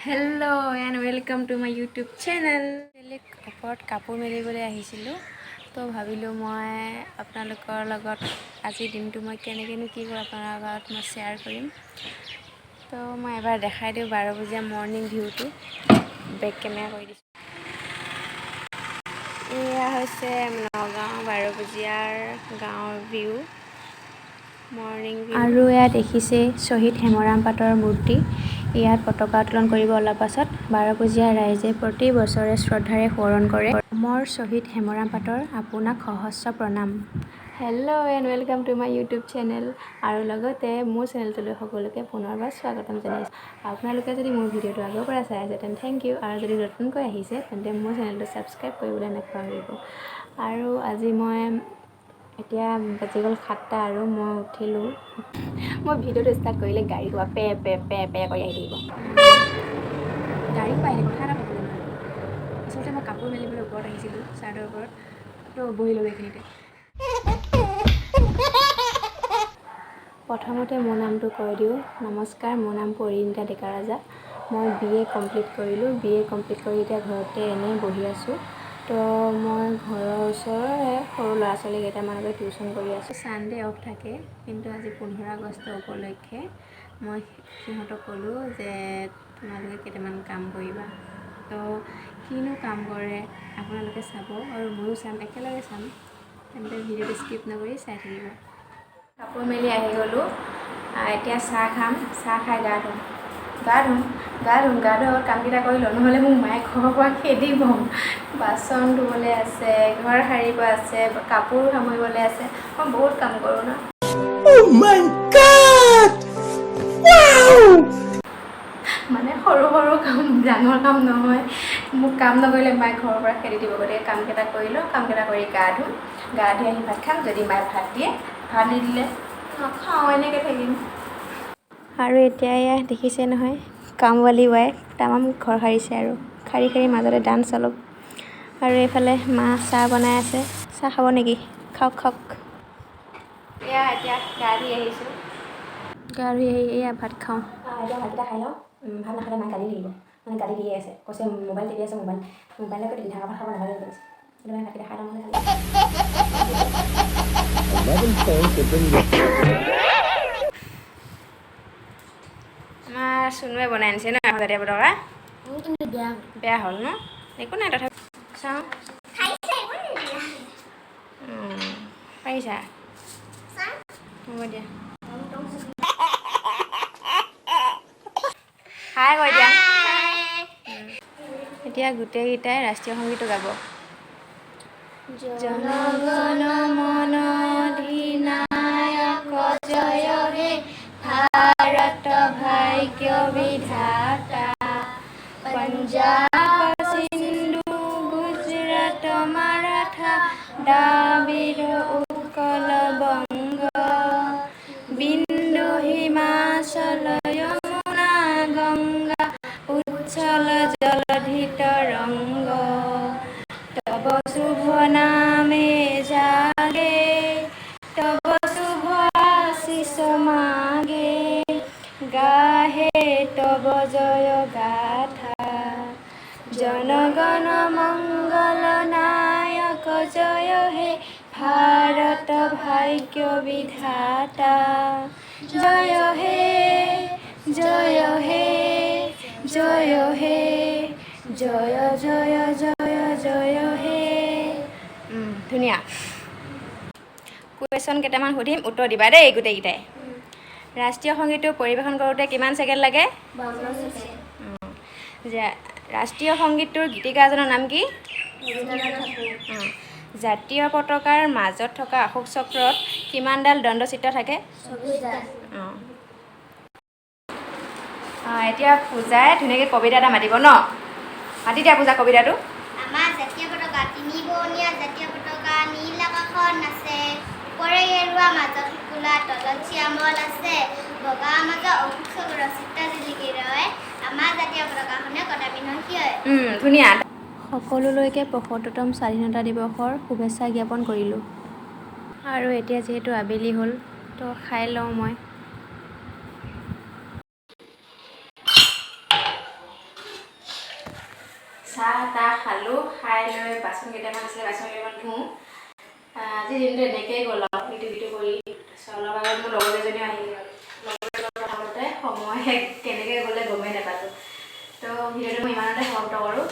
Hello and welcome to my YouTube channel. ওপৰত কাপোৰ মেলিবলৈ আহিছিলোঁ তো ভাবিলোঁ মই আপোনালোকৰ লগত আজিৰ দিনটো মই কেনেকৈ কি কৰোঁ আপোনাৰ লগত মই শ্বেয়াৰ কৰিম। তো মই এবাৰ দেখাই দিওঁ 12 বজীয়া মৰ্ণিং ভিউটো বেক কেমেৰা কৰি দিছোঁ। এয়া হৈছে নগাঁও 12 বজীয়াৰ গাঁৱৰ ভিউ মৰ্ণিং ভিউ। আৰু এয়া দেখিছে শ্বহীদ হেমৰাম পাটৰ মূৰ্তি। ইয়াত পতাকা উত্তোলন কৰিব অলপ পাছত 12 বজীয়া ৰাইজে প্ৰতি বছৰে শ্ৰদ্ধাৰে সোঁৱৰণ কৰে অমৰ শ্বহীদ হেমৰাম পাটৰ আপোনাক সহস্ৰ প্ৰণাম। Hello' and welcome to my YouTube channel আৰু লগতে মোৰ চেনেলটোলৈ সকলোকে পুনৰবাৰ স্বাগতম জনাইছোঁ। আপোনালোকে যদি মোৰ ভিডিঅ'টো আগৰ পৰা চাই আছে তেন্তে থেংক ইউ, আৰু যদি নতুনকৈ আহিছে তেন্তে মোৰ চেনেলটো ছাবস্ক্ৰাইব কৰিবলৈ নাপাহৰিব। আৰু আজি মই এতিয়া বাজি গ'ল 7টা আৰু মই উঠিলোঁ। মই ভিডিঅ'টো ষ্টাৰ্ট কৰিলে গাড়ী হোৱা পে কৰি আহি থাকিব। গাড়ী পাই আহিলে কথা এটা ক'বলৈ নোৱাৰোঁ। আচলতে মই কাপোৰ মেলিবলৈ ওপৰত আহিছিলোঁ চাৰ্টৰ ওপৰত, তো বহি ল'লোঁ এইখিনিতে। প্ৰথমতে মোৰ নামটো কৈ দিওঁ। নমস্কাৰ, মোৰ নাম পৰিণীতা ডেকা ৰাজা। মই BA কমপ্লিট কৰিলোঁ। BA কমপ্লিট কৰি এতিয়া ঘৰতে এনেই বহি আছোঁ। তো মই ঘৰৰ ওচৰৰে সৰু ল'ৰা ছোৱালী কেইটামানকে টিউশ্যন কৰি আছোঁ। ছানডে অফ থাকে, কিন্তু আজি 15 আগষ্ট উপলক্ষে মই সিহঁতক ক'লোঁ যে তোমালোকে কেইটামান কাম কৰিবা। তো কিনো কাম কৰে আপোনালোকে চাব আৰু ময়ো চাম, একেলগে চাম। তেন্তে ভিডিঅ'টো স্কিপ নকৰি চাই থাকিব। কাপোৰ মেলি আহি গ'লোঁ। এতিয়া চাহ খাম, চাহ খাই গা ধুম। গা ধুম কামকেইটা কৰি লওঁ, নহ'লে মোক মায়ে ঘৰৰ পৰা খেদিব। বাচন ধুবলৈ আছে, ঘৰ সাৰিব আছে, কাপোৰ সামৰিবলৈ আছে। মই বহুত কাম কৰোঁ ন। Oh my God! Wow! মানে সৰু কাম, ডাঙৰ কাম নহয়। মোক কাম নকৰিলে মায়ে ঘৰৰ পৰা খেদি দিব। গতিকে কামকেইটা কৰি লওঁ, কামকেইটা কৰি গা ধুম। গা ধুই আহি ভাত খাম। যদি মায়ে ভাত দিয়ে, ভাত নিদিলে নাখাওঁ, এনেকৈ থাকিম। আৰু এতিয়া এয়া দেখিছে নহয়, কামৱালী ৱাই তামাম ঘৰ সাৰিছে আৰু শাৰী মাজতে ডান্স অলপ। আৰু এইফালে মা চাহ বনাই আছে। চাহ খাব নেকি? খাওক। এয়া এতিয়া গা ধুই আহিছোঁ। গা ধুই আহি এয়া ভাত খাওঁ। এতিয়া ভাতকেইটা খাই লওঁ। ভাত নাখালে মায়ে গালি দিব, মানে গালি দিয়ে আছে, কৈছে মোবাইল টিপি আছে, মোবাইলকে টিপি থাকা, ভাত খাব নালাগে বুলি কৈছে। সেইটো কাৰণে ভাতকেইটা খাই লওঁ বুলি খালি। আমাৰ চুনুৱে বনাই আনিছে ন জাতীয় পতাকা। বেয়া হ'ল ন, একো নাই তথাপি চাওঁ। পাৰিছা? হ'ব দিয়া। হাই কৈ দিয়া। এতিয়া গোটেইকেইটাই ৰাষ্ট্ৰীয় সংগীতটো গাব। জনগণ মন অধিনায়ক জয় হে ভাৰত ভাগ্য বিধাতা, পঞ্জাৱ সিন্ধু গুজৰাট মাৰাঠা দ্ৰাবিড় উৎকল বংগ, বিন্দু হিমাচল যমুনা গংগা উচ্ছল জলধি তৰংগ, তব শুভ নামে জাগে, তব শুভ আশিষ মাগে, গাহে তব জয় গাথা, জনগণ মংগল নায়ক জয় হে ভাৰত ভাগ্য বিধাতা, জয় হে জয় হে জয় হে জয় জয় জয় জয় হে। ধুনীয়া। কুৱেশ্যন কেইটামান সুধিম, উত্তৰ দিবা দেই গোটেইকেইটাই। ৰাষ্ট্ৰীয় সংগীতটো পৰিৱেশন কৰোঁতে কিমান ছেকেণ্ড লাগে? ৰাষ্ট্ৰীয় সংগীতটোৰ গীতিকাৰজনৰ নাম কি? জাতীয় পতাকাৰ মাজত থকা অশোক চক্ৰত কিমানডাল দণ্ডচিত্ৰ থাকে? এতিয়া পূজাই ধুনীয়াকৈ কবিতা এটা মাতিব ন, মাতি দিয়া পূজা কবিতাটো। আমাৰ জাতীয় পতাকা তিনিবৰ্ণীয়া জাতীয় পতাকা, নীল আকাশত নাচে, ওপৰে গেৰুৱা মাজত শুকুলা তলত শ্যামল আছে, বগা মাজত অশোক চক্ৰ চিতা জিলিকি ৰয়, আমাৰ জাতীয় পতাকাখনে কদাপি নহিয়। ধুনীয়া। সকলোলৈকে ৭৫তম স্বাধীনতা দিৱসৰ শুভেচ্ছা জ্ঞাপন কৰিলোঁ। আৰু এতিয়া যিহেতু আবেলি হ'ল, তো খাই লওঁ মই। চাহ তাহ খালোঁ, খাই লৈ বাচন কেইটামান আছিলে বাচন কেইটামান ধুওঁ। আজি দিনটো এনেকৈয়ে গ'ল আৰু ইটো কৰি। তাৰপিছত অলপ আগত মোৰ লগৰ এজনীও আহিলে, লগৰ কথা পাতোঁতে সময় কেনেকৈ গ'লে গমেই নাপালোঁ। তো ভিডিঅ'টো মই ইমানতে সমাপ্ত কৰোঁ।